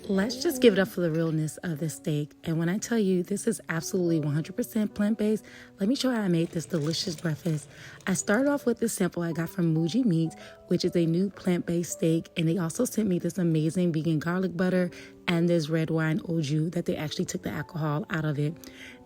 Let's just give it up for the realness of this steak. And when I tell you this is absolutely 100% plant-based, let me show you how I made this delicious breakfast. I started off with this sample I got from Mooji Meats, which is a new plant-based steak. And they also sent me this amazing vegan garlic butter and this red wine au jus that they actually took the alcohol out of it.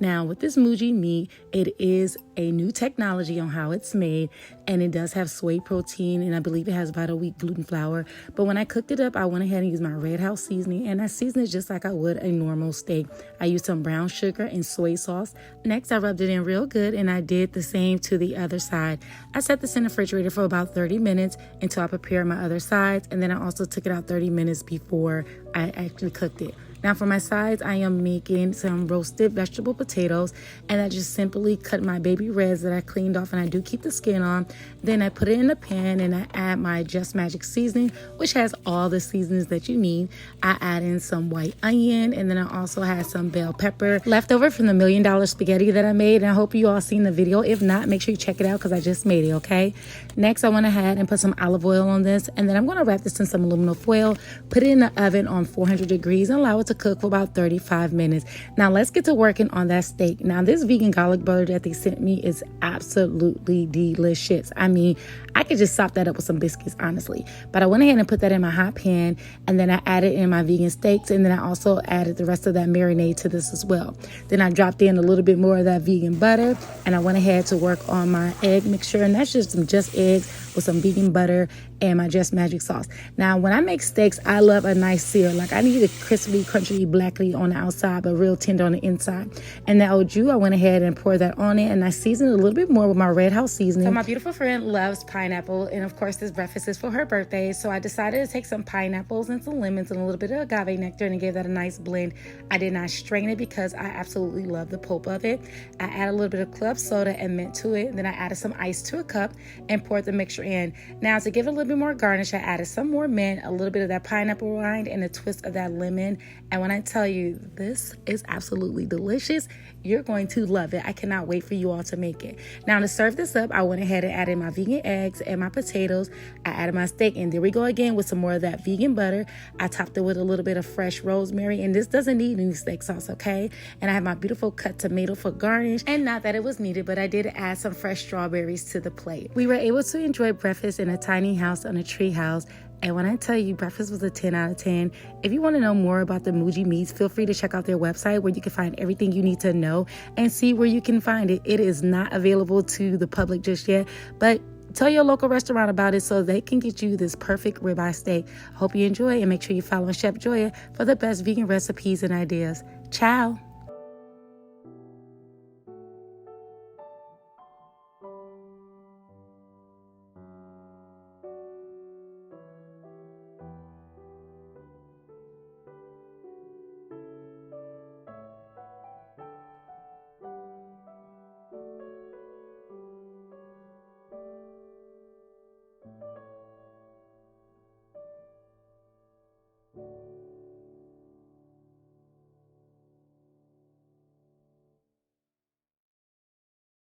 Now, with this Mooji meat, it is a new technology on how it's made, and it does have soy protein, and I believe it has vital wheat gluten flour. But when I cooked it up, I went ahead and used my red house seasoning, and I seasoned it just like I would a normal steak. I used some brown sugar and soy sauce. Next, I rubbed it in real good, and I did the same to the other side. I set this in the refrigerator for about 30 minutes until I prepared my other sides, and then I also took it out 30 minutes before I actually cooked it. Now for my sides, I am making some roasted vegetable potatoes, and I just simply cut my baby reds that I cleaned off, and I do keep the skin on. Then I put it in the pan and I add my Just Magic seasoning, which has all the seasonings that you need. I add in some white onion, and then I also had some bell pepper left over from the $1 million spaghetti that I made. And I hope you all seen the video. If not, make sure you check it out because I just made it, okay? Next, I went ahead and put some olive oil on this, and then I'm going to wrap this in some aluminum foil, put it in the oven on 400 degrees, and allow it to cook for about 35 minutes. Now let's get to working on that steak. Now this vegan garlic butter that they sent me is absolutely delicious. I mean, I could just sop that up with some biscuits, honestly. But I went ahead and put that in my hot pan, and then I added in my vegan steaks, and then I also added the rest of that marinade to this as well. Then I dropped in a little bit more of that vegan butter, and I went ahead to work on my egg mixture, and that's just some just eggs with some vegan butter and my Just Magic sauce. Now, when I make steaks, I love a nice sear. Like, I need a crispy, crunchy, blackly on the outside, but real tender on the inside. And that au jus, I went ahead and poured that on it, and I seasoned it a little bit more with my red house seasoning. So my beautiful friend loves pineapple, and of course, this breakfast is for her birthday. So I decided to take some pineapples and some lemons and a little bit of agave nectar and give that a nice blend. I did not strain it because I absolutely love the pulp of it. I added a little bit of club soda and mint to it. And then I added some ice to a cup and poured the mixture in. Now, to give it a little bit more garnish, I added some more mint, a little bit of that pineapple rind, and a twist of that lemon. And when I tell you, this is absolutely delicious, you're going to love it. I cannot wait for you all to make it. Now, to serve this up, I went ahead and added my vegan eggs and my potatoes. I added my steak, and there we go again with some more of that vegan butter. I topped it with a little bit of fresh rosemary, and this doesn't need any steak sauce, okay? And I have my beautiful cut tomato for garnish, and not that it was needed, but I did add some fresh strawberries to the plate. We were able to enjoy breakfast in a tiny house on a tree house. And when I tell you breakfast was a 10 out of 10, if you want to know more about the Mooji Meats, feel free to check out their website where you can find everything you need to know and see where you can find it. It is not available to the public just yet, but tell your local restaurant about it so they can get you this perfect ribeye steak. Hope you enjoy, and make sure you follow Chef Joya for the best vegan recipes and ideas. Ciao.